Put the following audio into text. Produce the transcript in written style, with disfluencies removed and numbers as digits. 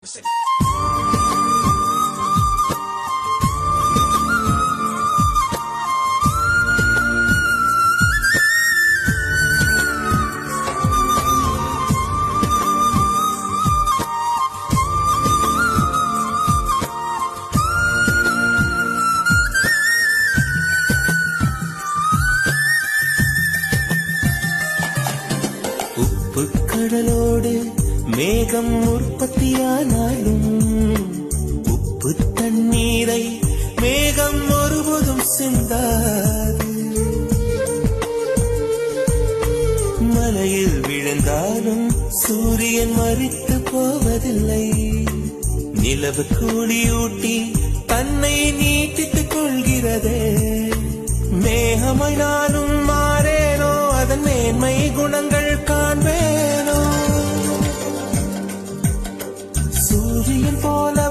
Listen. உப்பு கடலோடு மேகம் உற்பத்தியானாலும் உப்பு தண்ணீரை மேகம் ஒருபோதும் சிந்தாது. மலையில் விழுந்தாலும் சூரியன் மரித்து போவதில்லை. நிலவு கூலியூட்டி தன்னை நீட்டித்துக் கொள்கிறதே. மேகமாய் நானும் மாறேனோ, அதன் மேன்மை குணங்கள் காண்பேனோ. சூரியன் போல